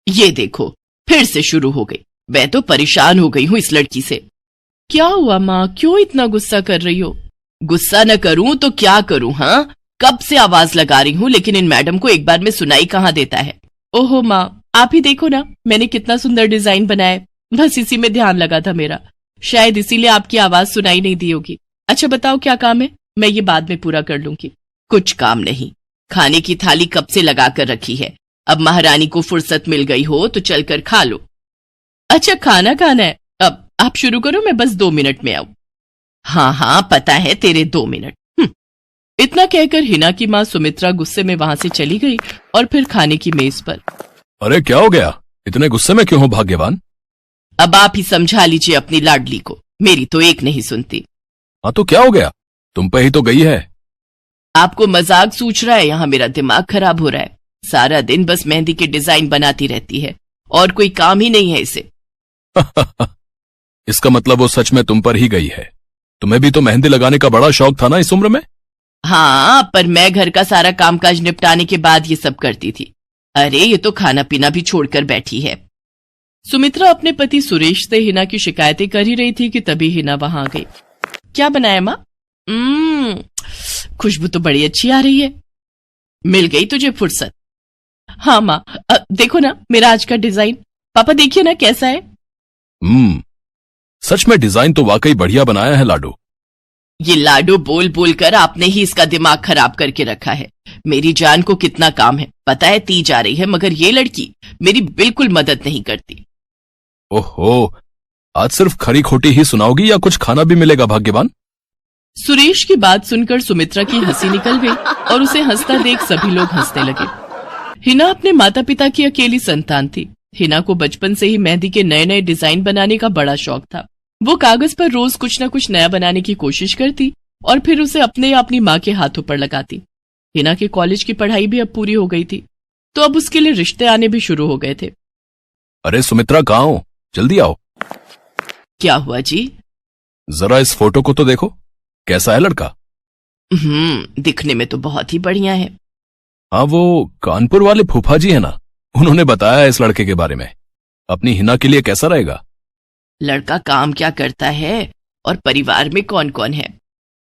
ये देखो, फिर से शुरू हो गई। मैं तो परेशान हो गई हूँ इस लड़की से। क्या हुआ माँ, क्यों इतना गुस्सा कर रही हो? गुस्सा न करूं तो क्या करूं? हाँ, कब से आवाज लगा रही हूँ, लेकिन इन मैडम को एक बार में सुनाई कहाँ देता है। ओहो माँ, आप ही देखो ना, मैंने कितना सुंदर डिजाइन बनाया, बस इसी में ध्यान लगा था मेरा, शायद इसीलिए आपकी आवाज सुनाई नहीं दी होगी। अच्छा बताओ क्या काम है, मैं ये बाद में पूरा कर लूंगी। कुछ काम नहीं, खाने की थाली कब से लगा कर रखी है, अब महारानी को फुर्सत मिल गई हो तो चलकर खा लो। अच्छा खाना खाना है, अब आप शुरू करो, मैं बस 2 मिनट में आऊं। हाँ हाँ पता है तेरे 2 मिनट। इतना कहकर हिना की माँ सुमित्रा गुस्से में वहां से चली गई और फिर खाने की मेज पर। अरे क्या हो गया, इतने गुस्से में क्यों हो भाग्यवान? अब आप ही समझा लीजिए अपनी लाडली को, मेरी तो एक नहीं सुनती। हाँ तो क्या हो गया, तुम पे ही तो गई है। आपको मजाक सूझ रहा है? यहाँ मेरा दिमाग खराब हो रहा है, सारा दिन बस मेहंदी के डिजाइन बनाती रहती है और कोई काम ही नहीं है इसे। इसका मतलब वो सच में तुम पर ही गई है। तुम्हें भी तो मेहंदी लगाने का बड़ा शौक था ना इस उम्र में। हाँ, पर मैं घर का सारा कामकाज निपटाने के बाद ये सब करती थी। अरे ये तो खाना पीना भी छोड़कर बैठी है। सुमित्रा अपने पति सुरेश से हिना की शिकायतें कर ही रही थी कि तभी हिना वहां आ गई। क्या बनाया माँ? खुशबू तो बड़ी अच्छी आ रही है। मिल गई तुझे फुर्सत? हाँ माँ, देखो ना मेरा आज का डिजाइन, पापा देखिए ना कैसा है। सच में डिजाइन तो वाकई बढ़िया बनाया है लाडो। ये लाडो बोल बोल कर आपने ही इसका दिमाग खराब करके रखा है। मेरी जान को कितना काम है पता है, ती जा रही है, मगर ये लड़की मेरी बिल्कुल मदद नहीं करती। ओहो, आज सिर्फ खरी खोटी ही सुनाओगी या कुछ खाना भी मिलेगा भाग्यवान? सुरेश की बात सुनकर सुमित्रा की हंसी निकल गई और उसे हंसता देख सभी लोग हंसने लगे। हिना अपने माता पिता की अकेली संतान थी। हिना को बचपन से ही मेहंदी के नए नए डिजाइन बनाने का बड़ा शौक था। वो कागज पर रोज कुछ न कुछ नया बनाने की कोशिश करती और फिर उसे अपने या अपनी माँ के हाथों पर लगाती। हिना के कॉलेज की पढ़ाई भी अब पूरी हो गई थी, तो अब उसके लिए रिश्ते आने भी शुरू हो गए थे। अरे सुमित्रा कहाँ हो, जल्दी आओ। क्या हुआ जी? जरा इस फोटो को तो देखो, कैसा है लड़का? दिखने में तो बहुत ही बढ़िया है। हाँ, वो कानपुर वाले फूफा जी है ना, उन्होंने बताया है इस लड़के के बारे में। अपनी हिना के लिए कैसा रहेगा? लड़का काम क्या करता है और परिवार में कौन कौन है?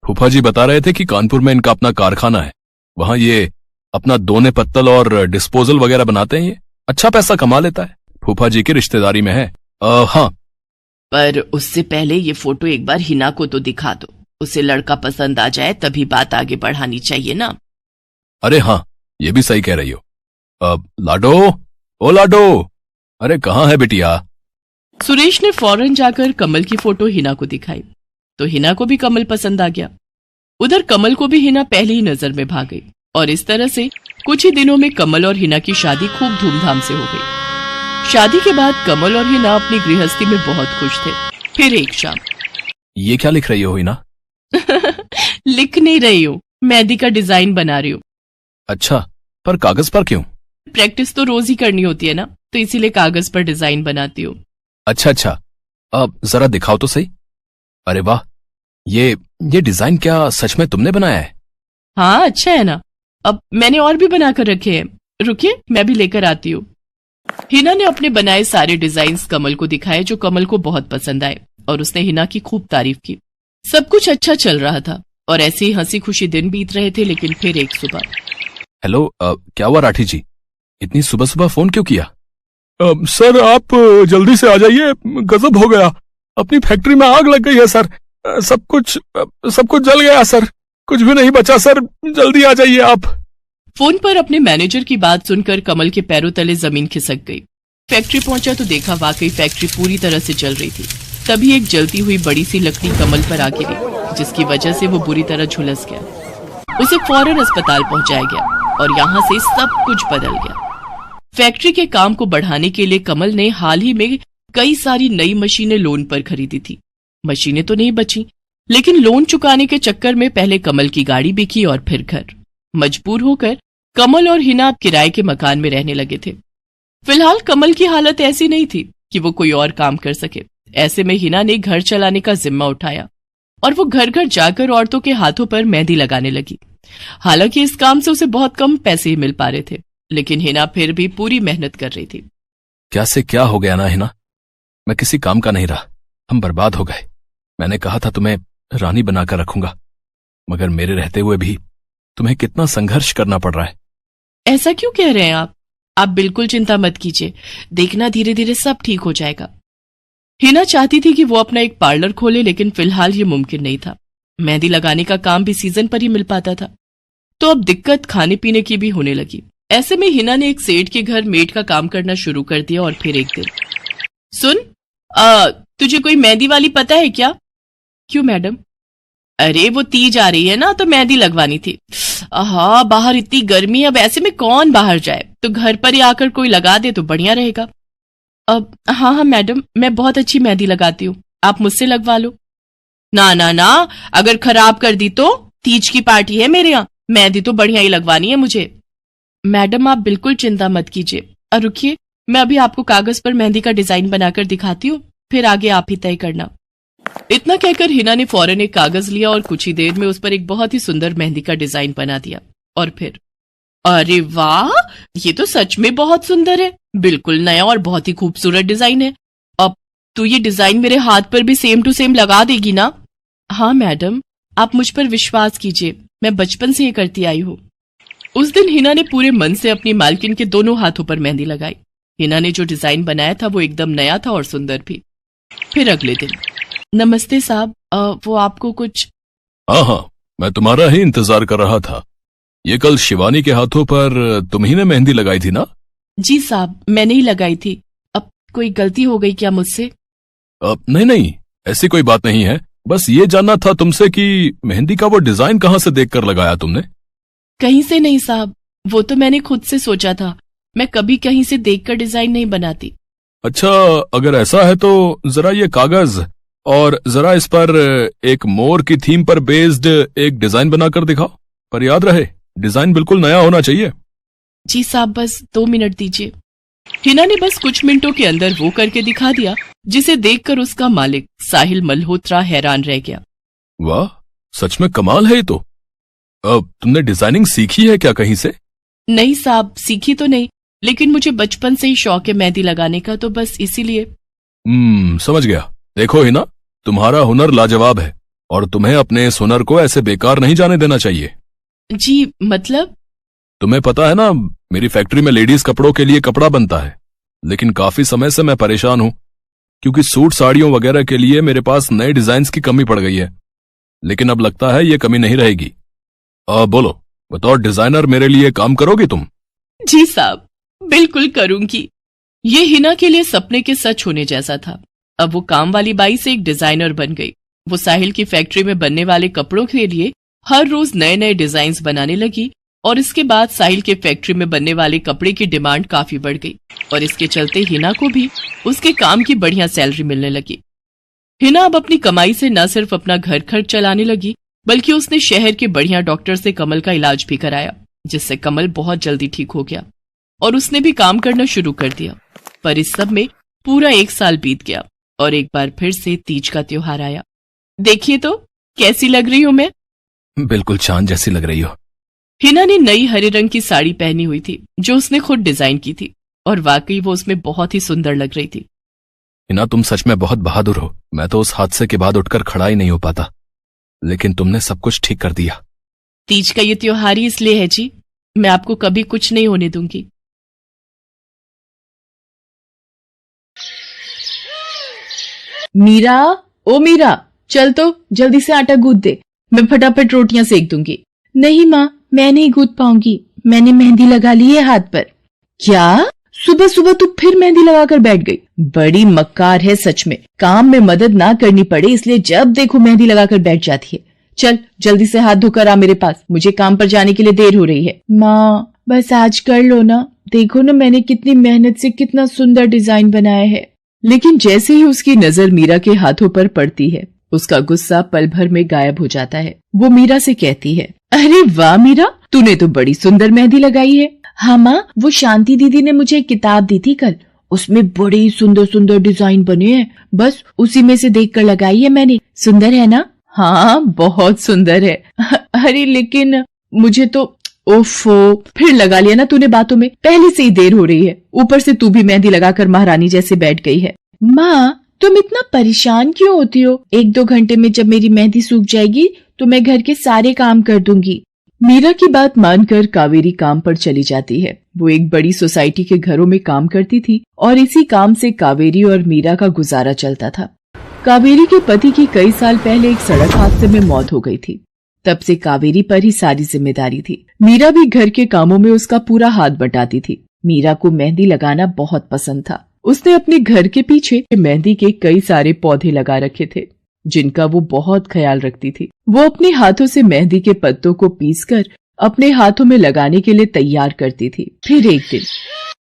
फूफा जी बता रहे थे कि कानपुर में इनका अपना कारखाना है, वहां ये अपना दोने पत्तल और डिस्पोजल वगैरह बनाते हैं। ये अच्छा पैसा कमा लेता है, फूफा जी की रिश्तेदारी में है। हाँ, पर उससे पहले ये फोटो एक बार हिना को तो दिखा दो, उसे लड़का पसंद आ जाए तभी बात आगे बढ़ानी चाहिए ना। अरे हाँ, ये भी सही कह रही हो। लाडो, ओ लाडो, अरे कहाँ है बिटिया? सुरेश ने फौरन जाकर कमल की फोटो हिना को दिखाई तो हिना को भी कमल पसंद आ गया। उधर कमल को भी हिना पहली ही नजर में भाग गई और इस तरह से कुछ ही दिनों में कमल और हिना की शादी खूब धूमधाम से हो गई। शादी के बाद कमल और हिना अपनी गृहस्थी में बहुत खुश थे। फिर एक शाम। ये क्या लिख रही हो हिना? लिख नहीं रही हूँ, मेहंदी का डिजाइन बना रही हूँ। अच्छा, पर कागज पर क्यों? प्रैक्टिस तो रोज ही करनी होती है ना, तो इसीलिए कागज पर डिजाइन बनाती हूँ। अच्छा, अब जरा दिखाओ तो सही। अरे वाह, ये डिजाइन क्या सच में तुमने बनाया है? हाँ अच्छा है ना, अब मैंने और भी बनाकर रखे हैं, रुकिए मैं भी लेकर आती हूँ। हिना ने अपने बनाए सारे डिजाइन्स कमल को दिखाए, जो कमल को बहुत पसंद आए और उसने हिना की खूब तारीफ की। सब कुछ अच्छा चल रहा था और ऐसे ही हंसी खुशी दिन बीत रहे थे। लेकिन फिर एक सुबह। हेलो, क्या हुआ राठी जी, इतनी सुबह सुबह फोन क्यों किया? सर आप जल्दी से आ जाइए, गजब हो गया, अपनी फैक्ट्री में आग लग गई है सर, सब कुछ जल गया सर, कुछ भी नहीं बचा सर, जल्दी आ जाइए आप। फोन पर अपने मैनेजर की बात सुनकर कमल के पैरों तले जमीन खिसक गई। फैक्ट्री पहुंचा तो देखा वाकई फैक्ट्री पूरी तरह से जल रही थी। तभी एक जलती हुई बड़ी सी लकड़ी कमल पर आ गिरी, जिसकी वजह से वो बुरी तरह झुलस गया। उसे फौरन अस्पताल पहुंचाया गया और यहाँ से सब कुछ बदल गया। फैक्ट्री के काम को बढ़ाने के लिए कमल ने हाल ही में कई सारी नई मशीनें लोन पर खरीदी थी। मशीनें तो नहीं बची, लेकिन लोन चुकाने के चक्कर में पहले कमल की गाड़ी बिकी और फिर घर। मजबूर होकर कमल और हिना अब किराए के मकान में रहने लगे थे। फिलहाल कमल की हालत ऐसी नहीं थी कि वो कोई और काम कर सके। ऐसे में हिना ने घर चलाने का जिम्मा उठाया और वो घर घर जाकर औरतों के हाथों पर मेहंदी लगाने लगी। हालांकि इस काम से उसे बहुत कम पैसे ही मिल पा रहे थे, लेकिन हिना फिर भी पूरी मेहनत कर रही थी। क्या से क्या हो गया ना हिना, मैं किसी काम का नहीं रहा, हम बर्बाद हो गए। मैंने कहा था तुम्हें रानी बनाकर रखूंगा, मगर मेरे रहते हुए भी तुम्हें कितना संघर्ष करना पड़ रहा है। ऐसा क्यों कह रहे हैं आप बिल्कुल चिंता मत कीजिए, देखना धीरे धीरे सब ठीक हो जाएगा। हिना चाहती थी कि वो अपना एक पार्लर खोले, लेकिन फिलहाल ये मुमकिन नहीं था। मेहंदी लगाने का काम भी सीजन पर ही मिल पाता था, तो अब दिक्कत खाने पीने की भी होने लगी। ऐसे में हिना ने एक सेठ के घर मेड का काम करना शुरू कर दिया। और फिर एक दिन, सुन, तुझे कोई मेहंदी वाली पता है क्या? क्यों मैडम? अरे वो तीज आ रही है ना, तो मेहंदी लगवानी थी। हाँ, बाहर इतनी गर्मी है, अब ऐसे में कौन बाहर जाए, तो घर पर ही आकर कोई लगा दे तो बढ़िया रहेगा। अब हाँ हाँ मैडम, मैं बहुत अच्छी मेहंदी लगाती हूँ, आप मुझसे लगवा लो। ना ना ना, अगर खराब कर दी तो? तीज की पार्टी है मेरे यहाँ, मेहंदी तो बढ़िया ही लगवानी है मुझे। मैडम आप बिल्कुल चिंता मत कीजिए, और रुकिए, मैं अभी आपको कागज पर मेहंदी का डिजाइन बनाकर दिखाती हूँ, फिर आगे आप ही तय करना। इतना कहकर हिना ने फौरन एक कागज लिया और कुछ ही देर में उस पर एक बहुत ही सुंदर मेहंदी का डिजाइन बना दिया। और फिर, अरे वाह, ये तो सच में बहुत सुंदर है, बिल्कुल नया और बहुत ही खूबसूरत डिजाइन है। अब तो ये डिजाइन मेरे हाथ पर भी सेम टू सेम लगा देगी ना? हाँ मैडम, आप मुझ पर विश्वास कीजिए, मैं बचपन से ये करती आई हूँ। उस दिन हिना ने पूरे मन से अपनी मालकिन के दोनों हाथों पर मेहंदी लगाई। हिना ने जो डिजाइन बनाया था वो एकदम नया था और सुंदर भी। फिर अगले दिन, नमस्ते साहब, वो आपको कुछ? हाँ, मैं तुम्हारा ही इंतजार कर रहा था। ये कल शिवानी के हाथों पर तुम ही ने मेहंदी लगाई थी ना? जी साहब, मैंने ही लगाई थी। अब कोई गलती हो गई क्या मुझसे? नहीं नहीं, ऐसी कोई बात नहीं है, बस ये जानना था तुमसे कि मेहंदी का वो डिजाइन कहाँ से देखकर लगाया तुमने? कहीं से नहीं साहब, वो तो मैंने खुद से सोचा था, मैं कभी कहीं से देखकर डिजाइन नहीं बनाती। अच्छा, अगर ऐसा है तो जरा ये कागज और जरा इस पर एक मोर की थीम पर बेस्ड एक डिजाइन बनाकर दिखाओ, पर याद रहे डिजाइन बिल्कुल नया होना चाहिए। जी साहब, बस 2 मिनट दीजिए। हिना ने बस कुछ मिनटों के अंदर वो करके दिखा दिया, जिसे देखकर उसका मालिक साहिल मल्होत्रा हैरान रह गया। वाह, सच में कमाल है ये तो। अब तुमने डिजाइनिंग सीखी है क्या कहीं से? नहीं साहब, सीखी तो नहीं, लेकिन मुझे बचपन से ही शौक है मेहंदी लगाने का, तो बस इसीलिए। समझ गया। देखो हिना, तुम्हारा हुनर लाजवाब है और तुम्हें अपने इस हुनर को ऐसे बेकार नहीं जाने देना चाहिए। जी मतलब? तुम्हें पता है ना, मेरी फैक्ट्री में लेडीज कपड़ों के लिए कपड़ा बनता है, लेकिन काफी समय से मैं परेशान हूं क्योंकि सूट साड़ियों वगैरह के लिए मेरे पास नए डिजाइन की कमी पड़ गई है। लेकिन अब लगता है ये कमी नहीं रहेगी। बोलो, बतौर डिजाइनर मेरे लिए काम करोगी तुम? जी साहब, बिल्कुल करूंगी। ये हिना के लिए सपने के सच होने जैसा था। अब वो काम वाली बाई से एक डिजाइनर बन गई। वो साहिल की फैक्ट्री में बनने वाले कपड़ों के लिए हर रोज नए नए डिजाइन बनाने लगी, और इसके बाद साहिल के फैक्ट्री में बनने वाले कपड़े की डिमांड काफी बढ़ गई, और इसके चलते हिना को भी उसके काम की बढ़िया सैलरी मिलने लगी। हिना अब अपनी कमाई से न सिर्फ अपना घर खर्च चलाने लगी, बल्कि उसने शहर के बढ़िया डॉक्टर से कमल का इलाज भी कराया, जिससे कमल बहुत जल्दी ठीक हो गया और उसने भी काम करना शुरू कर दिया। पर इस सब में पूरा 1 साल बीत गया और एक बार फिर से तीज का त्योहार आया। देखिए तो कैसी लग रही हूं मैं? बिल्कुल चांद जैसी लग रही हो। हिना ने नई हरे रंग की साड़ी पहनी हुई थी, जो उसने खुद डिजाइन की थी, और वाकई वो उसमें बहुत ही सुंदर लग रही थी। हिना, तुम सच में बहुत बहादुर हो। मैं तो उस हादसे के बाद उठकर खड़ा ही नहीं हो पाता, लेकिन तुमने सब कुछ ठीक कर दिया। तीज का ये त्योहार ही इसलिए है जी, मैं आपको कभी कुछ नहीं होने दूंगी। मीरा, ओ मीरा, चल तो जल्दी से आटा गूंथ दे, मैं फटाफट रोटियां सेक दूंगी। नहीं माँ, मैं नहीं गूंथ पाऊंगी, मैंने मेहंदी लगा ली है हाथ पर। क्या? सुबह सुबह तू फिर मेहंदी लगाकर बैठ गई? बड़ी मक्कार है सच में, काम में मदद ना करनी पड़े इसलिए जब देखो मेहंदी लगाकर बैठ जाती है। चल जल्दी से हाथ धोकर आ मेरे पास, मुझे काम पर जाने के लिए देर हो रही है। माँ, बस आज कर लो ना, देखो ना मैंने कितनी मेहनत से कितना सुंदर डिजाइन बनाया है। लेकिन जैसे ही उसकी नजर मीरा के हाथों पर पड़ती है, उसका गुस्सा पल भर में गायब हो जाता है। वो मीरा से कहती है, अरे वाह मीरा, तूने तो बड़ी सुंदर मेहंदी लगाई है। हाँ माँ, वो शांति दीदी ने मुझे एक किताब दी थी कल, उसमें बड़े सुंदर सुंदर डिजाइन बने हैं, बस उसी में से देखकर लगाई है मैंने। सुंदर है ना? हाँ बहुत सुंदर है। अरे लेकिन मुझे तो ओफो, फिर लगा लिया ना तूने बातों में। पहले से ही देर हो रही है, ऊपर से तू भी मेहंदी लगाकर महारानी जैसे बैठ गई है। माँ, तुम इतना परेशान क्यों होती हो? 1-2 घंटे में जब मेरी मेहंदी सूख जाएगी तो मैं घर के सारे काम कर दूंगी। मीरा की बात मानकर कावेरी काम पर चली जाती है। वो एक बड़ी सोसाइटी के घरों में काम करती थी और इसी काम से कावेरी और मीरा का गुजारा चलता था। कावेरी के पति की कई साल पहले एक सड़क हादसे में मौत हो गई थी। तब से कावेरी पर ही सारी जिम्मेदारी थी। मीरा भी घर के कामों में उसका पूरा हाथ बटाती थी। मीरा को मेहंदी लगाना बहुत पसंद था। उसने अपने घर के पीछे मेहंदी के कई सारे पौधे लगा रखे थे, जिनका वो बहुत ख्याल रखती थी। वो अपने हाथों से मेहंदी के पत्तों को पीसकर अपने हाथों में लगाने के लिए तैयार करती थी। फिर एक दिन,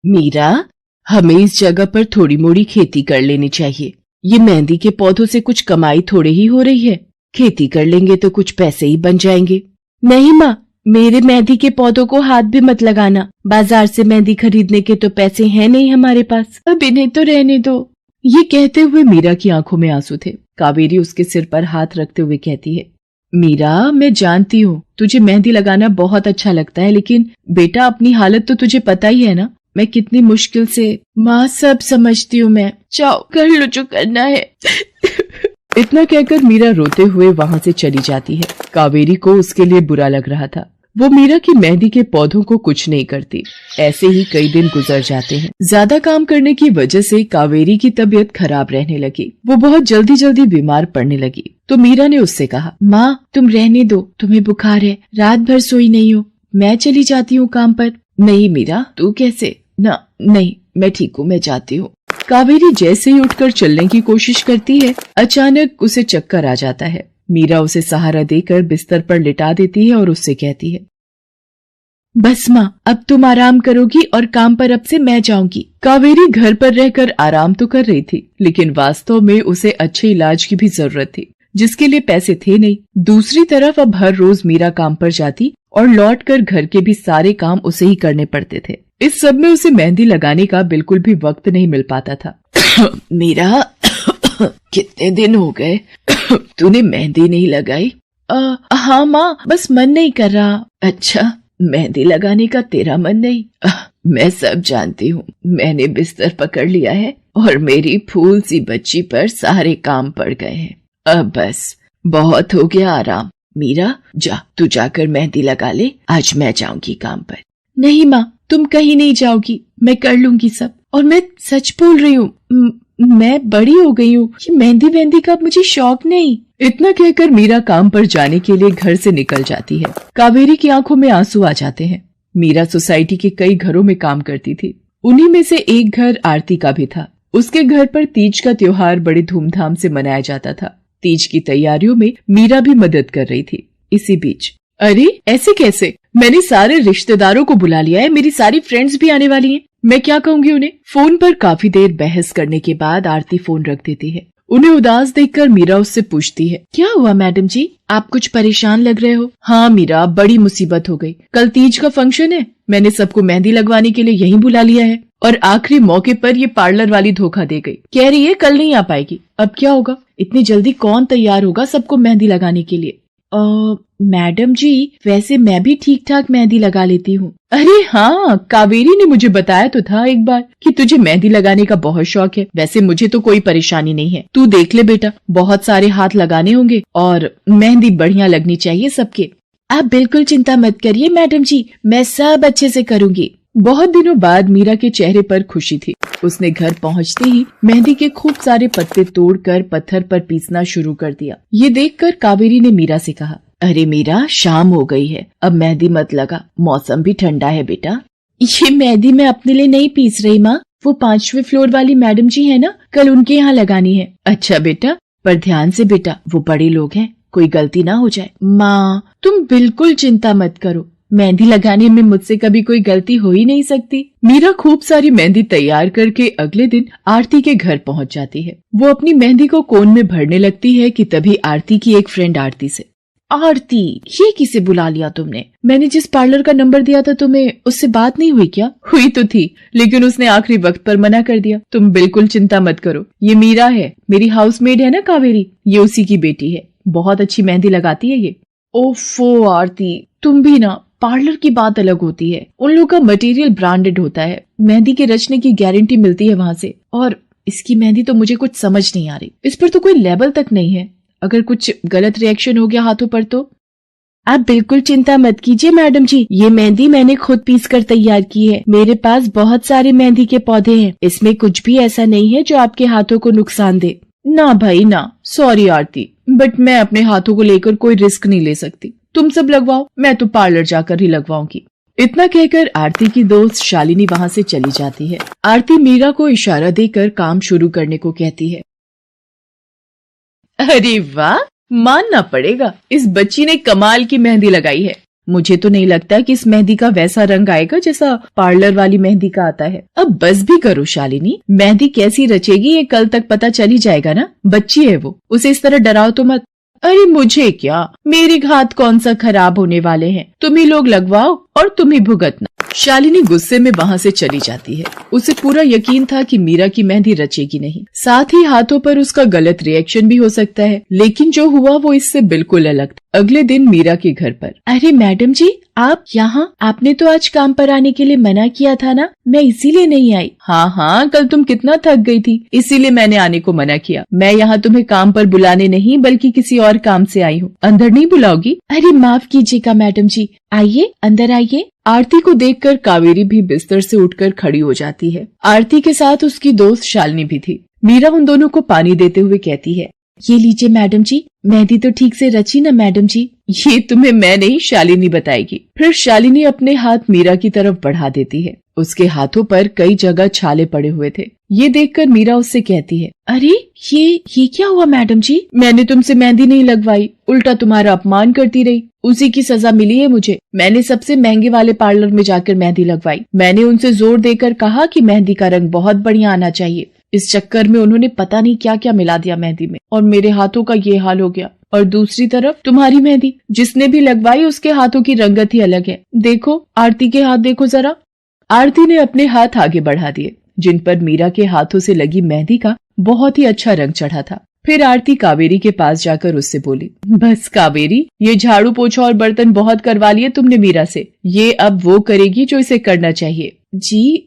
मीरा, हमें इस जगह पर थोड़ी मोड़ी खेती कर लेनी चाहिए। ये मेहंदी के पौधों से कुछ कमाई थोड़ी ही हो रही है। खेती कर लेंगे तो कुछ पैसे ही बन जाएंगे। नहीं माँ, मेरे मेहंदी के पौधों को हाथ भी मत लगाना। बाजार से मेहंदी खरीदने के तो पैसे हैं नहीं हमारे पास। अब इन्हें तो रहने दो। ये कहते हुए मीरा की आंखों में आंसू थे। कावेरी उसके सिर पर हाथ रखते हुए कहती है, मीरा, मैं जानती हूँ तुझे मेहंदी लगाना बहुत अच्छा लगता है, लेकिन बेटा अपनी हालत तो तुझे पता ही है ना। मैं कितनी मुश्किल से। माँ, सब समझती हूँ मैं। जाओ, कर लो जो करना है। इतना कहकर मीरा रोते हुए वहाँ से चली जाती है। कावेरी को उसके लिए बुरा लग रहा था। वो मीरा की मेहंदी के पौधों को कुछ नहीं करती। ऐसे ही कई दिन गुजर जाते हैं। ज्यादा काम करने की वजह से कावेरी की तबीयत खराब रहने लगी। वो बहुत जल्दी जल्दी बीमार पड़ने लगी। तो मीरा ने उससे कहा, माँ, तुम रहने दो, तुम्हें बुखार है, रात भर सोई नहीं हो, मैं चली जाती हूँ काम पर। नहीं मीरा, तू कैसे? ना, नहीं, मैं ठीक हूँ, मैं जाती हूँ। कावेरी जैसे ही उठकर चलने की कोशिश करती है, अचानक उसे चक्कर आ जाता है। मीरा उसे सहारा देकर बिस्तर पर लिटा देती है और उससे कहती है, बस माँ, अब तुम आराम करोगी और काम पर अब से मैं जाऊंगी। कावेरी घर पर रहकर आराम तो कर रही थी, लेकिन वास्तव में उसे अच्छे इलाज की भी जरूरत थी, जिसके लिए पैसे थे नहीं। दूसरी तरफ अब हर रोज मीरा काम पर जाती और लौटकर घर के भी सारे काम उसे ही करने पड़ते थे। इस सब में उसे मेहंदी लगाने का बिल्कुल भी वक्त नहीं मिल पाता था। मीरा, कितने दिन हो गए तूने मेहंदी नहीं लगाई? हाँ माँ, बस मन नहीं कर रहा। अच्छा, मेहंदी लगाने का तेरा मन नहीं? मैं सब जानती हूँ। मैंने बिस्तर पकड़ लिया है और मेरी फूल सी बच्ची पर सारे काम पड़ गए हैं। अब बस बहुत हो गया आराम। मीरा, जा, तू जाकर मेहंदी लगा ले, आज मैं जाऊंगी काम पर। नहीं माँ, तुम कहीं नहीं जाओगी, मैं कर लूंगी सब। और मैं सच बोल रही हूँ, मैं बड़ी हो गई हूँ, ये मेहंदी का मुझे शौक नहीं। इतना कहकर मीरा काम पर जाने के लिए घर से निकल जाती है। कावेरी की आंखों में आंसू आ जाते हैं। मीरा सोसाइटी के कई घरों में काम करती थी। उन्हीं में से एक घर आरती का भी था। उसके घर पर तीज का त्योहार बड़े धूमधाम से मनाया जाता था। तीज की तैयारियों में मीरा भी मदद कर रही थी। इसी बीच, अरे ऐसे कैसे? मैंने सारे रिश्तेदारों को बुला लिया है, मेरी सारी फ्रेंड्स भी आने वाली हैं। मैं क्या कहूँगी उन्हें? फोन पर काफी देर बहस करने के बाद आरती फोन रख देती है। उन्हें उदास देखकर मीरा उससे पूछती है, क्या हुआ मैडम जी, आप कुछ परेशान लग रहे हो? हाँ मीरा, बड़ी मुसीबत हो गई। कल तीज का फंक्शन है, मैंने सबको मेहंदी लगवाने के लिए यहीं बुला लिया है और आखिरी मौके पर ये पार्लर वाली धोखा दे गई। कह रही है कल नहीं आ पाएगी। अब क्या होगा? इतनी जल्दी कौन तैयार होगा सबको मेहंदी लगाने के लिए? मैडम जी, वैसे मैं भी ठीक ठाक मेहंदी लगा लेती हूँ। अरे हाँ, कावेरी ने मुझे बताया तो था एक बार कि तुझे मेहंदी लगाने का बहुत शौक है। वैसे मुझे तो कोई परेशानी नहीं है। तू देख ले बेटा, बहुत सारे हाथ लगाने होंगे और मेहंदी बढ़िया लगनी चाहिए सबके। आप बिल्कुल चिंता मत करिए मैडम जी, मैं सब अच्छे से करूँगी। बहुत दिनों बाद मीरा के चेहरे पर खुशी थी। उसने घर पहुंचते ही मेहंदी के खूब सारे पत्ते तोड़कर पत्थर पर पीसना शुरू कर दिया। ये देखकर कावेरी ने मीरा से कहा, अरे मीरा, शाम हो गई है, अब मेहंदी मत लगा, मौसम भी ठंडा है बेटा। ये मेहंदी मैं अपने लिए नहीं पीस रही माँ, वो 5वें फ्लोर वाली मैडम जी है ना, कल उनके यहाँ लगानी है। अच्छा बेटा, पर ध्यान से बेटा, वो बड़े लोग हैं, कोई गलती ना हो जाए। माँ, तुम बिल्कुल चिंता मत करो, मेहंदी लगाने में मुझसे कभी कोई गलती हो ही नहीं सकती। मीरा खूब सारी मेहंदी तैयार करके अगले दिन आरती के घर पहुंच जाती है। वो अपनी मेहंदी को कोन में भरने लगती है कि तभी आरती की एक फ्रेंड आरती से, आरती, ये किसे बुला लिया तुमने? मैंने जिस पार्लर का नंबर दिया था तुम्हें, उससे बात नहीं हुई क्या? हुई तो थी, लेकिन उसने आखिरी वक्त पर मना कर दिया। तुम बिल्कुल चिंता मत करो, ये मीरा है, मेरी हाउसमेड है ना कावेरी, ये उसी की बेटी है, बहुत अच्छी मेहंदी लगाती है ये। ओफो आरती, तुम भी ना, पार्लर की बात अलग होती है, उन लोगों का मटेरियल ब्रांडेड होता है, मेहंदी के रचने की गारंटी मिलती है वहां से। और इसकी मेहंदी तो मुझे कुछ समझ नहीं आ रही, इस पर तो कोई लेबल तक नहीं है। अगर कुछ गलत रिएक्शन हो गया हाथों पर तो। आप बिल्कुल चिंता मत कीजिए मैडम जी, ये मेहंदी मैंने खुद पीस कर तैयार की है। मेरे पास बहुत सारे मेहंदी के पौधे हैं, इसमें कुछ भी ऐसा नहीं है जो आपके हाथों को नुकसान दे। ना भाई ना, सॉरी आरती, बट मैं अपने हाथों को लेकर कोई रिस्क नहीं ले सकती। तुम सब लगवाओ, मैं तो पार्लर जाकर ही लगवाऊंगी। इतना कहकर आरती की दोस्त शालिनी वहाँ से चली जाती है। आरती मीरा को इशारा देकर काम शुरू करने को कहती है। अरे वाह, मानना पड़ेगा, इस बच्ची ने कमाल की मेहंदी लगाई है। मुझे तो नहीं लगता कि इस मेहंदी का वैसा रंग आएगा जैसा पार्लर वाली मेहंदी का आता है। अब बस भी करो शालिनी, मेहंदी कैसी रचेगी ये कल तक पता चल ही जाएगा ना। बच्ची है वो, उसे इस तरह डराओ तो मत। अरे मुझे क्या, मेरे हाथ कौन सा खराब होने वाले हैं, तुम ही लोग लगवाओ और तुम ही भुगतना। शालिनी गुस्से में वहाँ से चली जाती है। उसे पूरा यकीन था कि मीरा की मेहंदी रचेगी नहीं, साथ ही हाथों पर उसका गलत रिएक्शन भी हो सकता है, लेकिन जो हुआ वो इससे बिल्कुल अलग था। अगले दिन मीरा के घर पर। अरे मैडम जी, आप यहाँ? आपने तो आज काम पर आने के लिए मना किया था ना, मैं इसीलिए नहीं आई। हाँ, कल तुम कितना थक गई थी, इसीलिए मैंने आने को मना किया। मैं यहाँ तुम्हें काम पर बुलाने नहीं बल्कि किसी और काम से आई हूँ। अंदर नहीं बुलाओगी? अरे माफ कीजिएगा मैडम जी, आइए अंदर आइए। आरती को देखकर कावेरी भी बिस्तर से उठकर खड़ी हो जाती है। आरती के साथ उसकी दोस्त शालिनी भी थी। मीरा उन दोनों को पानी देते हुए कहती है, ये लीजिए मैडम जी, मेहंदी तो ठीक से रची ना मैडम जी? ये तुम्हें मैं नहीं शालिनी बताएगी। फिर शालिनी अपने हाथ मीरा की तरफ बढ़ा देती है। उसके हाथों पर कई जगह छाले पड़े हुए थे। ये देखकर मीरा उससे कहती है, अरे ये क्या हुआ मैडम जी? मैंने तुमसे मेहंदी नहीं लगवाई, उल्टा तुम्हारा अपमान करती रही, उसी की सजा मिली है मुझे। मैंने सबसे महंगे वाले पार्लर में जाकर मेहंदी लगवाई। मैंने उनसे जोर देकर कहा कि मेहंदी का रंग बहुत बढ़िया आना चाहिए। इस चक्कर में उन्होंने पता नहीं क्या क्या मिला दिया मेहंदी में, और मेरे हाथों का ये हाल हो गया। और दूसरी तरफ तुम्हारी मेहंदी, जिसने भी लगवाई उसके हाथों की रंगत ही अलग है। देखो आरती के हाथ देखो जरा। आरती ने अपने हाथ आगे बढ़ा दिए, जिन पर मीरा के हाथों से लगी मेहंदी का बहुत ही अच्छा रंग चढ़ा था। फिर आरती कावेरी के पास जाकर उससे बोली, बस कावेरी, ये झाड़ू पोछा और बर्तन बहुत करवा लिए तुमने मीरा से, ये अब वो करेगी जो इसे करना चाहिए। जी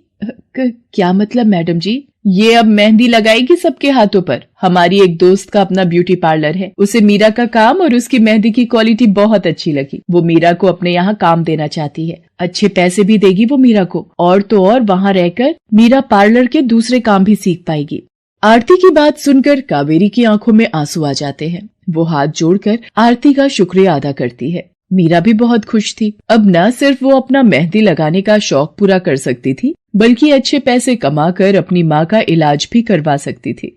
क्या मतलब मैडम जी? ये अब मेहंदी लगाएगी सबके हाथों पर। हमारी एक दोस्त का अपना ब्यूटी पार्लर है, उसे मीरा का काम और उसकी मेहंदी की क्वालिटी बहुत अच्छी लगी। वो मीरा को अपने यहाँ काम देना चाहती है, अच्छे पैसे भी देगी वो मीरा को, और तो और वहाँ रहकर मीरा पार्लर के दूसरे काम भी सीख पाएगी। आरती की बात सुनकर कावेरी की आंखों में आंसू आ जाते हैं। वो हाथ जोड़कर आरती का शुक्रिया अदा करती है। मीरा भी बहुत खुश थी। अब न सिर्फ वो अपना मेहंदी लगाने का शौक पूरा कर सकती थी, बल्कि अच्छे पैसे कमाकर अपनी माँ का इलाज भी करवा सकती थी।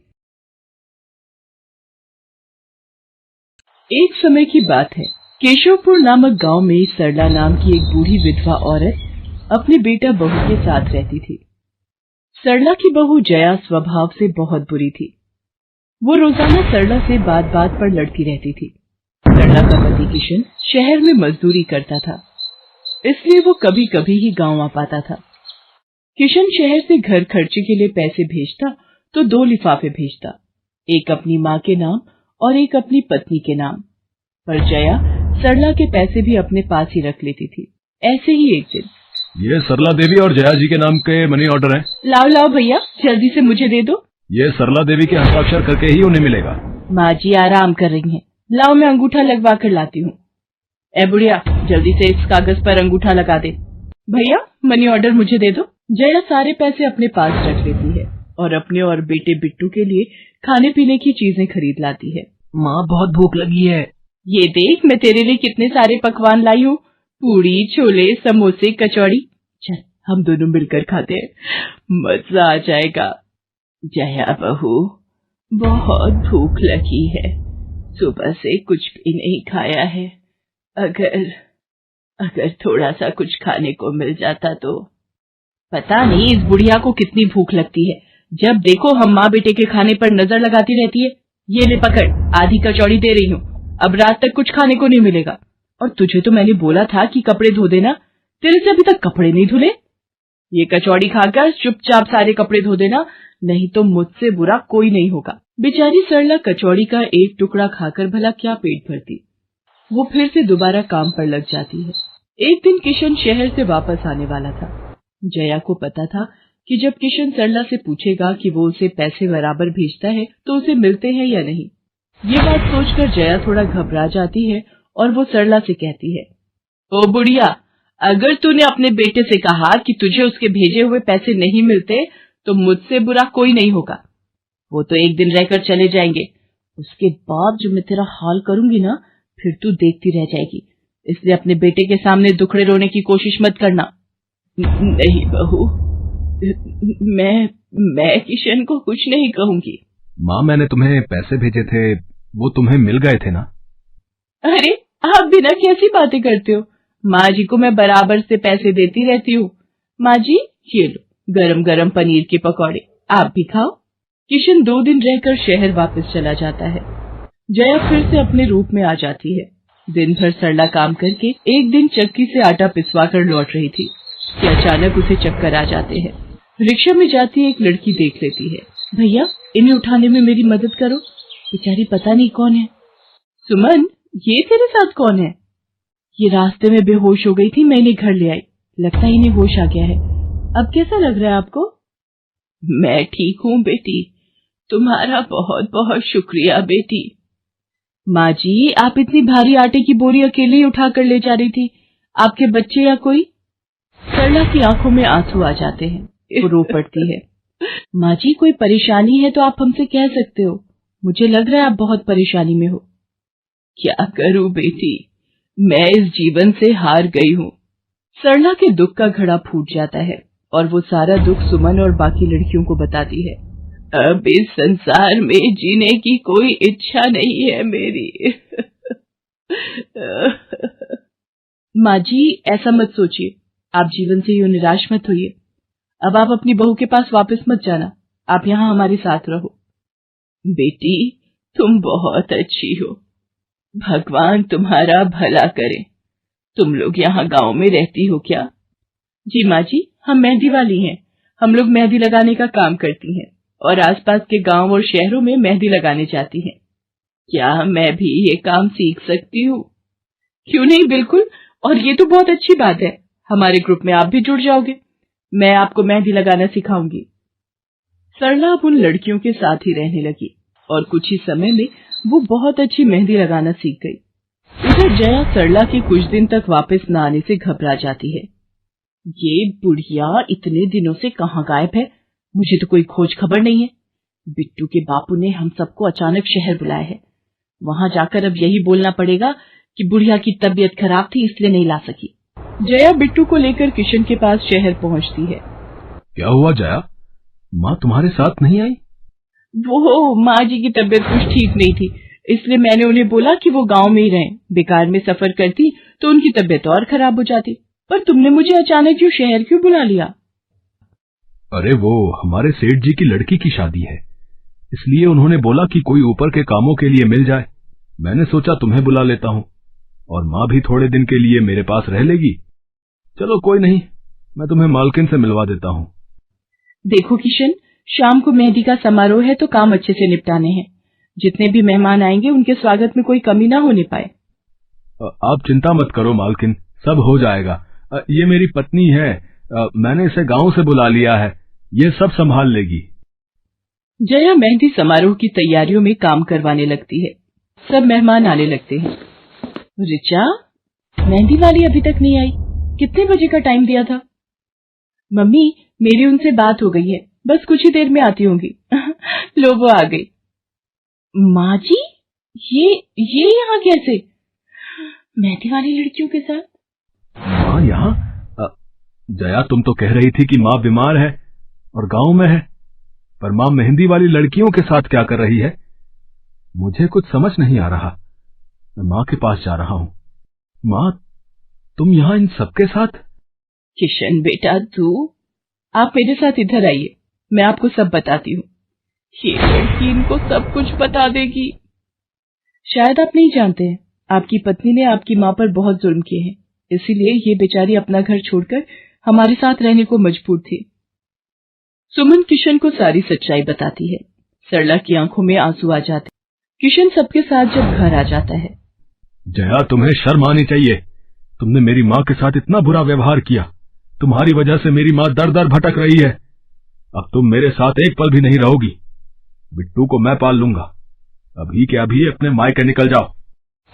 एक समय की बात है, केशवपुर नामक गांव में सरला नाम की एक बूढ़ी विधवा औरत अपने बेटा बहू के साथ रहती थी। सरला की बहू जया स्वभाव से बहुत बुरी थी। वो रोजाना सरला से बात बात पर लड़ती रहती थी। सरला का पति किशन शहर में मजदूरी करता था, इसलिए वो कभी कभी ही गांव आ पाता था। किशन शहर से घर खर्चे के लिए पैसे भेजता तो 2 लिफाफे भेजता, एक अपनी माँ के नाम और एक अपनी पत्नी के नाम। पर जया सरला के पैसे भी अपने पास ही रख लेती थी। ऐसे ही एक दिन, ये सरला देवी और जया जी के नाम के मनी ऑर्डर हैं। लाओ भैया, जल्दी से मुझे दे दो। ये सरला देवी के हस्ताक्षर करके ही उन्हें मिलेगा। माँ जी आराम कर रही हैं, लाओ मैं अंगूठा लगवा कर लाती हूँ। ए बुढ़िया, जल्दी से इस कागज पर अंगूठा लगा दे। भैया मनी ऑर्डर मुझे दे दो। जया सारे पैसे अपने पास रख लेती है और अपने और बेटे बिट्टू के लिए खाने पीने की चीजें खरीद लाती है। माँ बहुत भूख लगी है। ये देख मैं तेरे लिए कितने सारे पकवान लाई हूँ, पूड़ी, छोले, समोसे, कचौड़ी। चल हम दोनों मिलकर खाते हैं, मजा आ जाएगा। जया बहू, बहुत भूख लगी है, सुबह से कुछ भी नहीं खाया है। अगर थोड़ा सा कुछ खाने को मिल जाता तो। पता नहीं इस बुढ़िया को कितनी भूख लगती है, जब देखो हम माँ बेटे के खाने पर नजर लगाती रहती है। ये ले पकड़, आधी कचौड़ी दे रही हूँ, अब रात तक कुछ खाने को नहीं मिलेगा। और तुझे तो मैंने बोला था कि कपड़े धो देना, तेरे से अभी तक कपड़े नहीं धुले। ये कचौड़ी खाकर चुपचाप सारे कपड़े धो देना, नहीं तो मुझसे बुरा कोई नहीं होगा। बेचारी सरला कचौड़ी का एक टुकड़ा खाकर भला क्या पेट भरती। वो फिर से दोबारा काम पर लग जाती है। एक दिन किशन शहर से वापस आने वाला था। जया को पता था कि जब किशन सरला से पूछेगा कि वो उसे पैसे बराबर भेजता है तो उसे मिलते हैं या नहीं। ये बात सोचकर जया थोड़ा घबरा जाती है और वो सरला से कहती है, ओ बुढ़िया, अगर तूने अपने बेटे से कहा कि तुझे उसके भेजे हुए पैसे नहीं मिलते तो मुझसे बुरा कोई नहीं होगा। वो तो एक दिन रहकर चले जाएंगे, उसके बाद जो मैं तेरा हाल करूंगी ना, फिर तू देखती रह जाएगी। इसलिए अपने बेटे के सामने दुखड़े रोने की कोशिश मत करना। नहीं बहू, मैं किशन को कुछ नहीं कहूंगी। माँ, मैंने तुम्हें पैसे भेजे थे, वो तुम्हें मिल गए थे ना? अरे आप बिना कैसी बातें करते हो? माँ जी को मैं बराबर से पैसे देती रहती हूँ। माँ जी, ये लो गरम गरम पनीर के पकौड़े, आप भी खाओ। किशन 2 दिन रहकर शहर वापस चला जाता है। जया फिर से अपने रूप में आ जाती है। दिन भर सरला काम करके एक दिन चक्की से आटा पिसवा कर लौट रही थी कि अचानक उसे चक्कर आ जाते हैं। रिक्शा में जाती एक लड़की देख लेती है। भैया, इन्हें उठाने में मेरी मदद करो, बेचारी पता नहीं कौन है। सुमन, ये तेरे साथ कौन है? ये रास्ते में बेहोश हो गई थी, मैं इन्हें घर ले आई, लगता है इन्हें होश आ गया है। अब कैसा लग रहा है आपको? मैं ठीक हूँ बेटी, तुम्हारा बहुत बहुत शुक्रिया बेटी। माँ जी, आप इतनी भारी आटे की बोरी अकेले ही उठा कर ले जा रही थी, आपके बच्चे या कोई? सरला की आंखों में आंसू आ जाते हैं, वो रो पड़ती है। माँ जी, कोई परेशानी है तो आप हमसे कह सकते हो, मुझे लग रहा है आप बहुत परेशानी में हो। क्या करूं बेटी, मैं इस जीवन से हार गई हूँ। सरला के दुख का घड़ा फूट जाता है और वो सारा दुख सुमन और बाकी लड़कियों को बताती है। अब इस संसार में जीने की कोई इच्छा नहीं है मेरी। माँ जी, ऐसा मत सोचिए, आप जीवन से यूं निराश मत होइए। अब आप अपनी बहू के पास वापस मत जाना, आप यहाँ हमारे साथ रहो। बेटी, तुम बहुत अच्छी हो, भगवान तुम्हारा भला करे। तुम लोग यहाँ गांव में रहती हो क्या? जी माँ जी, हम मेहंदी वाली हैं। हम लोग मेहंदी लगाने का काम करती हैं और आसपास के गांव और शहरों में मेहंदी लगाने जाती हैं। क्या मैं भी ये काम सीख सकती हूँ? क्यों नहीं, बिल्कुल, और ये तो बहुत अच्छी बात है। हमारे ग्रुप में आप भी जुड़ जाओगे, मैं आपको मेहंदी लगाना सिखाऊंगी। सरला अब उन लड़कियों के साथ ही रहने लगी और कुछ ही समय में वो बहुत अच्छी मेहंदी लगाना सीख गई। इधर जया सरला के कुछ दिन तक वापस न आने से घबरा जाती है। ये बुढ़िया इतने दिनों से कहाँ गायब है, मुझे तो कोई खोज खबर नहीं है। बिट्टू के बापू ने हम सबको अचानक शहर बुलाया है, वहां जाकर अब यही बोलना पड़ेगा कि बुढ़िया की तबीयत खराब थी इसलिए नहीं ला सकी। जया बिट्टू को लेकर किशन के पास शहर पहुंचती है। क्या हुआ जया, माँ तुम्हारे साथ नहीं आई? वो माँ जी की तबीयत कुछ ठीक नहीं थी, इसलिए मैंने उन्हें बोला कि वो गांव में ही रहें। बेकार में सफर करती तो उनकी तबीयत और खराब हो जाती। पर तुमने मुझे अचानक क्यों शहर क्यों बुला लिया? अरे वो हमारे सेठ जी की लड़की की शादी है, इसलिए उन्होंने बोला कि कोई ऊपर के कामों के लिए मिल जाए। मैंने सोचा तुम्हें बुला लेता हूँ, और माँ भी थोड़े दिन के लिए मेरे पास रह लेगी। चलो कोई नहीं, मैं तुम्हें मालकिन से मिलवा देता हूँ। देखो किशन, शाम को मेहंदी का समारोह है तो काम अच्छे से निपटाने हैं। जितने भी मेहमान आएंगे उनके स्वागत में कोई कमी ना होने पाए। आप चिंता मत करो मालकिन, सब हो जाएगा। ये मेरी पत्नी है, मैंने इसे गांव से बुला लिया है, ये सब संभाल लेगी। जया मेहंदी समारोह की तैयारियों में काम करवाने लगती है। सब मेहमान आने लगते हैं। रिचा, मेहंदी वाली अभी तक नहीं आई, कितने बजे का टाइम दिया था? मम्मी, मेरी उनसे बात हो गई है, बस कुछ ही देर में आती होंगी। लो वो आ गई। माँ जी, ये यहाँ कैसे? मेहंदी वाली लड़कियों के साथ? माँ यहाँ? जया, तुम तो कह रही थी कि माँ बीमार है और गांव में है, पर माँ मेहंदी वाली लड़कियों के साथ क्या कर रही है? मुझे कुछ समझ नहीं आ रहा। मैं माँ के पास जा रहा हूँ। माँ, तुम यहाँ इन सबके साथ? किशन बेटा, आप मेरे साथ इधर आइए, मैं आपको सब बताती हूँ। ये लड़की इनको सब कुछ बता देगी। शायद आप नहीं जानते हैं, आपकी पत्नी ने आपकी माँ पर बहुत जुल्म किए हैं, इसीलिए ये बेचारी अपना घर छोड़कर हमारे साथ रहने को मजबूर थी। सुमन किशन को सारी सच्चाई बताती है। सरला की आंखों में आंसू आ जाते। किशन सबके साथ जब घर आ जाता है। जया, तुम्हें शर्म आनी चाहिए। तुमने मेरी माँ के साथ इतना बुरा व्यवहार किया। तुम्हारी वजह से मेरी माँ दर दर भटक रही है। अब तुम मेरे साथ एक पल भी नहीं रहोगी। बिट्टू को मैं पाल लूंगा। अभी के अभी अपने मायके निकल जाओ।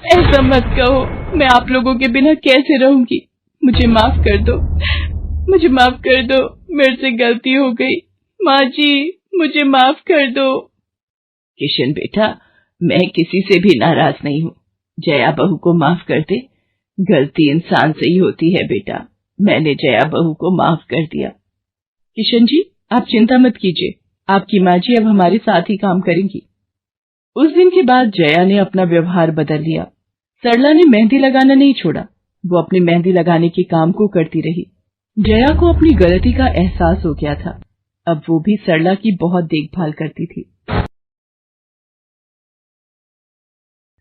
ऐसा मत कहो, मैं आप लोगों के बिना कैसे रहूंगी। मुझे माफ कर दो, मुझे माफ कर दो, मेरे से गलती हो गई। माँ जी मुझे माफ कर दो। किशन बेटा, मैं किसी से भी नाराज नहीं हूँ। जया बहू को माफ कर दे। गलती इंसान से ही होती है बेटा। मैंने जया बहू को माफ कर दिया। किशन जी आप चिंता मत कीजिए, आपकी माँ जी अब हमारे साथ ही काम करेंगी। उस दिन के बाद जया ने अपना व्यवहार बदल लिया। सरला ने मेहंदी लगाना नहीं छोड़ा। वो अपनी मेहंदी लगाने के काम को करती रही। जया को अपनी गलती का एहसास हो गया था। अब वो भी सरला की बहुत देखभाल करती थी।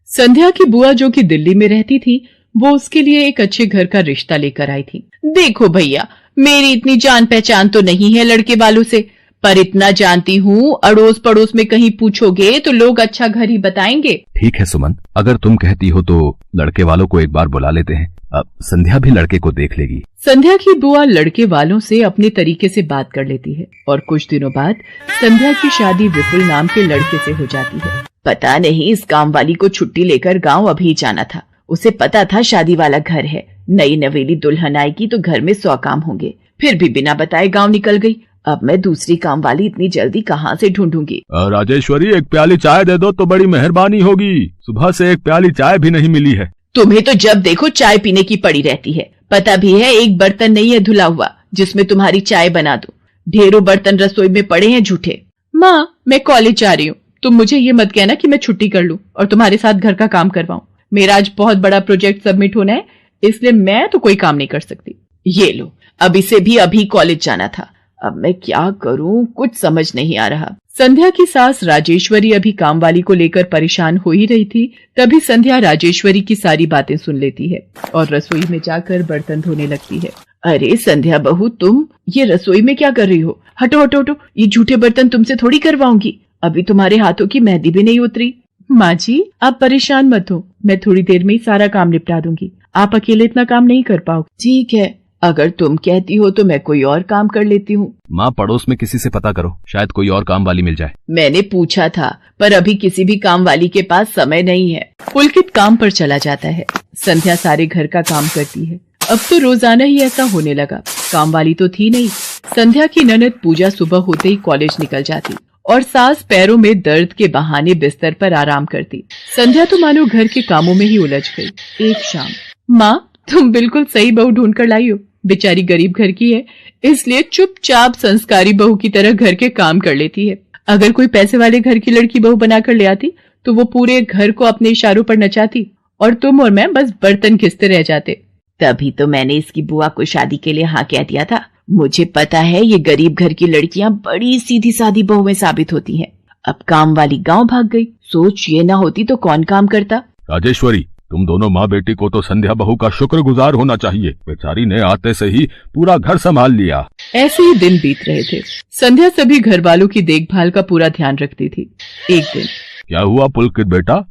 संध्या की बुआ जो कि दिल्ली में रहती थी, वो उसके लिए एक अच्छे घर का रिश्ता लेकर आई थी। देखो भैया, मेरी इतनी जान पहचान तो नहीं है लड़के वालों से, पर इतना जानती हूँ अड़ोस पड़ोस में कहीं पूछोगे तो लोग अच्छा घर ही बताएंगे। ठीक है सुमन, अगर तुम कहती हो तो लड़के वालों को एक बार बुला लेते हैं। अब संध्या भी लड़के को देख लेगी। संध्या की बुआ लड़के वालों से अपने तरीके से बात कर लेती है और कुछ दिनों बाद संध्या की शादी विपुल नाम के लड़के से हो जाती है। पता नहीं इस काम वाली को छुट्टी लेकर गांव अभी जाना था। उसे पता था शादी वाला घर है, नई नवेली दुल्हन आएगी तो घर में 100 काम होंगे, फिर भी बिना बताए गांव निकल गई। अब मैं दूसरी काम वाली इतनी जल्दी कहाँ से ढूंढूंगी। राजेश्वरी, एक प्याली चाय दे दो तो बड़ी मेहरबानी होगी। सुबह से एक प्याली चाय भी नहीं मिली है। तुम्हें तो जब देखो चाय पीने की पड़ी रहती है। पता भी है एक बर्तन नहीं है धुला हुआ जिसमें तुम्हारी चाय बना दूं। ढेरों बर्तन रसोई में पड़े हैं झूठे। माँ मैं कॉलेज जा रही हूँ, तुम मुझे ये मत कहना कि मैं छुट्टी कर लूं और तुम्हारे साथ घर का काम करवाऊं। मेरा आज बहुत बड़ा प्रोजेक्ट सबमिट होना है, इसलिए मैं तो कोई काम नहीं कर सकती। ये लो, अब इसे भी अभी कॉलेज जाना था। अब मैं क्या करूं, कुछ समझ नहीं आ रहा। संध्या की सास राजेश्वरी अभी काम वाली को लेकर परेशान हो ही रही थी। तभी संध्या राजेश्वरी की सारी बातें सुन लेती है और रसोई में जाकर बर्तन धोने लगती है। अरे संध्या बहू, तुम ये रसोई में क्या कर रही हो? हटो हटो हटो, ये झूठे बर्तन तुमसे थोड़ी करवाऊंगी। अभी तुम्हारे हाथों की मेहंदी भी नहीं उतरी। माँ जी आप परेशान मत हो, मैं थोड़ी देर में ही सारा काम निपटा दूंगी। आप अकेले इतना काम नहीं कर पाओगे। ठीक है, अगर तुम कहती हो तो मैं कोई और काम कर लेती हूँ। माँ पड़ोस में किसी से पता करो, शायद कोई और काम वाली मिल जाए। मैंने पूछा था पर अभी किसी भी काम वाली के पास समय नहीं है। पुलकित काम पर चला जाता है। संध्या सारे घर का काम करती है। अब तो रोजाना ही ऐसा होने लगा। काम वाली तो थी नहीं। संध्या की ननद पूजा सुबह होते ही कॉलेज निकल जाती और सास पैरों में दर्द के बहाने बिस्तर पर आराम करती। संध्या तो मानो घर के कामों में ही उलझ गई। एक शाम, माँ तुम बिल्कुल सही बहू ढूंढ कर लाई हो। बेचारी गरीब घर की है, इसलिए चुपचाप संस्कारी बहू की तरह घर के काम कर लेती है। अगर कोई पैसे वाले घर की लड़की बहू बनाकर ले आती तो वो पूरे घर को अपने इशारों पर नचाती और तुम और मैं बस बर्तन घिसते रह जाते। तभी तो मैंने इसकी बुआ को शादी के लिए हाँ कह दिया था। मुझे पता है ये गरीब घर की लड़कियां बड़ी सीधी सादी बहुएं साबित होती हैं। अब काम वाली गांव भाग गई। सोच ये ना होती तो कौन काम करता। राजेश्वरी, तुम दोनों माँ बेटी को तो संध्या बहू का शुक्रगुजार होना चाहिए। बेचारी ने आते से ही पूरा घर संभाल लिया। ऐसे ही दिन बीत रहे थे। संध्या सभी घर वालों की देखभाल का पूरा ध्यान रखती थी। एक दिन, क्या हुआ पुलकित बेटा,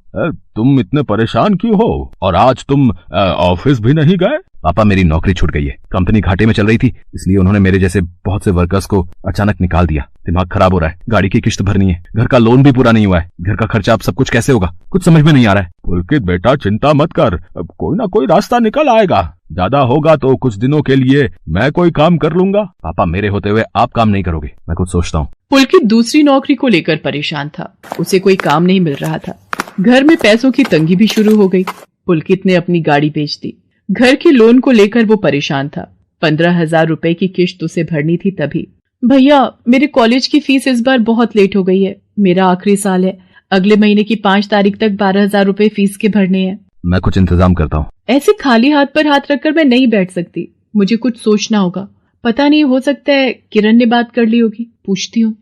तुम इतने परेशान क्यों हो? और आज तुम ऑफिस भी नहीं गए? पापा मेरी नौकरी छूट गई है। कंपनी घाटे में चल रही थी, इसलिए उन्होंने मेरे जैसे बहुत से वर्कर्स को अचानक निकाल दिया। दिमाग खराब हो रहा है, गाड़ी की किश्त भरनी है, घर का लोन भी पूरा नहीं हुआ है। घर का खर्चा अब सब कुछ कैसे होगा, कुछ समझ में नहीं आ रहा है। पुलकित बेटा चिंता मत कर, अब कोई ना कोई रास्ता निकल आएगा। ज्यादा होगा तो कुछ दिनों के लिए मैं कोई काम कर लूंगा। पापा मेरे होते हुए आप काम नहीं करोगे, मैं कुछ सोचता हूँ। पुलकित दूसरी नौकरी को लेकर परेशान था। उसे कोई काम नहीं मिल रहा था। घर में पैसों की तंगी भी शुरू हो गई। पुलकित ने अपनी गाड़ी बेच दी। घर के लोन को लेकर वो परेशान था। 15,000 रुपए की किश्त उसे भरनी थी। तभी, भैया मेरे कॉलेज की फीस इस बार बहुत लेट हो गई है। मेरा आखिरी साल है, अगले महीने की 5 तारीख तक 12,000 रुपए फीस के भरने हैं। मैं कुछ इंतजाम करता हूँ। ऐसे खाली हाथ पर हाथ रखकर मैं नहीं बैठ सकती, मुझे कुछ सोचना होगा। पता नहीं, हो सकता है किरण ने बात कर ली होगी, पूछती हूँ।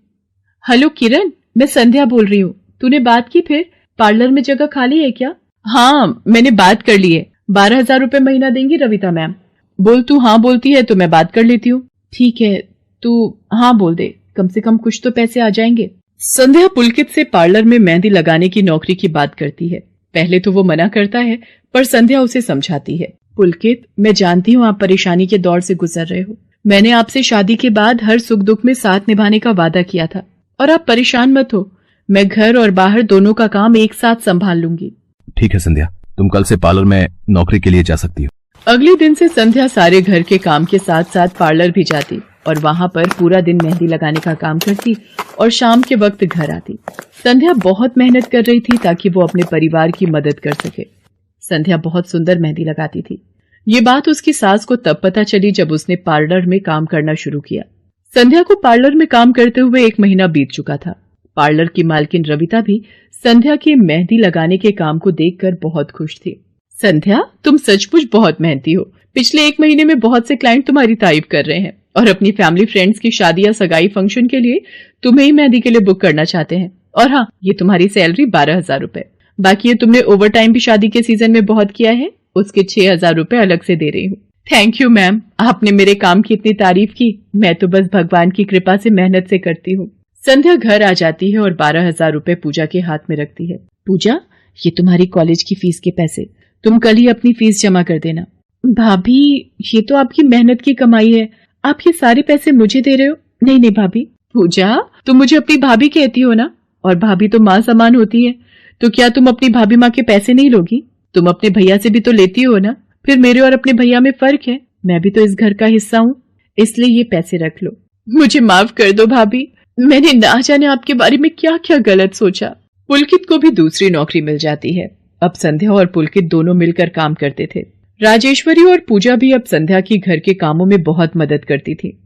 हेलो किरण, मैं संध्या बोल रही हूँ। तूने बात की फिर? पार्लर में जगह खाली है क्या? हाँ मैंने बात कर ली है। 12,000 रुपए महीना देंगी रविता मैम। बोल, तू हाँ बोलती है तो मैं बात कर लेती हूँ। ठीक है, तू हाँ बोल दे, कम से कम कुछ तो पैसे आ जाएंगे। संध्या पुलकित से पार्लर में मेहंदी लगाने की नौकरी की बात करती है। पहले तो वो मना करता है, पर संध्या उसे समझाती है। पुलकित, मैं जानती हूँ आप परेशानी के दौर से गुजर रहे हो। मैंने आपसे शादी के बाद हर सुख दुख में साथ निभाने का वादा किया था और आप परेशान मत हो, मैं घर और बाहर दोनों का काम एक साथ संभाल लूंगी। ठीक है संध्या, तुम कल से पार्लर में नौकरी के लिए जा सकती हो। अगले दिन से संध्या सारे घर के काम के साथ साथ पार्लर भी जाती और वहां पर पूरा दिन मेहंदी लगाने का काम करती और शाम के वक्त घर आती। संध्या बहुत मेहनत कर रही थी ताकि वो अपने परिवार की मदद कर सके। संध्या बहुत सुंदर मेहंदी लगाती थी। ये बात उसकी सास को तब पता चली जब उसने पार्लर में काम करना शुरू किया। संध्या को पार्लर में काम करते हुए 1 महीना बीत चुका था। पार्लर की मालकिन रविता भी संध्या के मेहंदी लगाने के काम को देखकर बहुत खुश थी। संध्या, तुम सचमुच बहुत मेहनती हो। पिछले 1 महीने में बहुत से क्लाइंट तुम्हारी तारीफ कर रहे हैं और अपनी फैमिली फ्रेंड्स की शादी या सगाई फंक्शन के लिए तुम्हें ही मेहंदी के लिए बुक करना चाहते हैं। और हाँ, ये तुम्हारी सैलरी 12,000 रुपए। बाकी ये तुमने ओवर टाइम भी शादी के सीजन में बहुत किया है, उसके 6,000 रुपए अलग से दे रही हूँ। थैंक यू मैम, आपने मेरे काम की इतनी तारीफ की। मैं तो बस भगवान की कृपा से मेहनत से करती हूँ। संध्या घर आ जाती है और 12,000 रुपए पूजा के हाथ में रखती है। पूजा, ये तुम्हारी कॉलेज की फीस के पैसे, तुम कल ही अपनी फीस जमा कर देना। भाभी, ये तो आपकी मेहनत की कमाई है, आप ये सारे पैसे मुझे दे रहे हो? नहीं नहीं भाभी। पूजा, तुम मुझे अपनी भाभी कहती हो ना, और भाभी तो माँ समान होती है, तो क्या तुम अपनी भाभी माँ के पैसे नहीं लोगी? तुम अपने भैया से भी तो लेती हो ना। फिर मेरे और अपने भैया में फर्क है, मैं भी तो इस घर का हिस्सा हूँ, इसलिए ये पैसे रख लो। मुझे माफ कर दो भाभी, मैंने ना जाने आपके बारे में क्या क्या गलत सोचा। पुलकित को भी दूसरी नौकरी मिल जाती है। अब संध्या और पुलकित दोनों मिलकर काम करते थे। राजेश्वरी और पूजा भी अब संध्या की घर के कामों में बहुत मदद करती थी।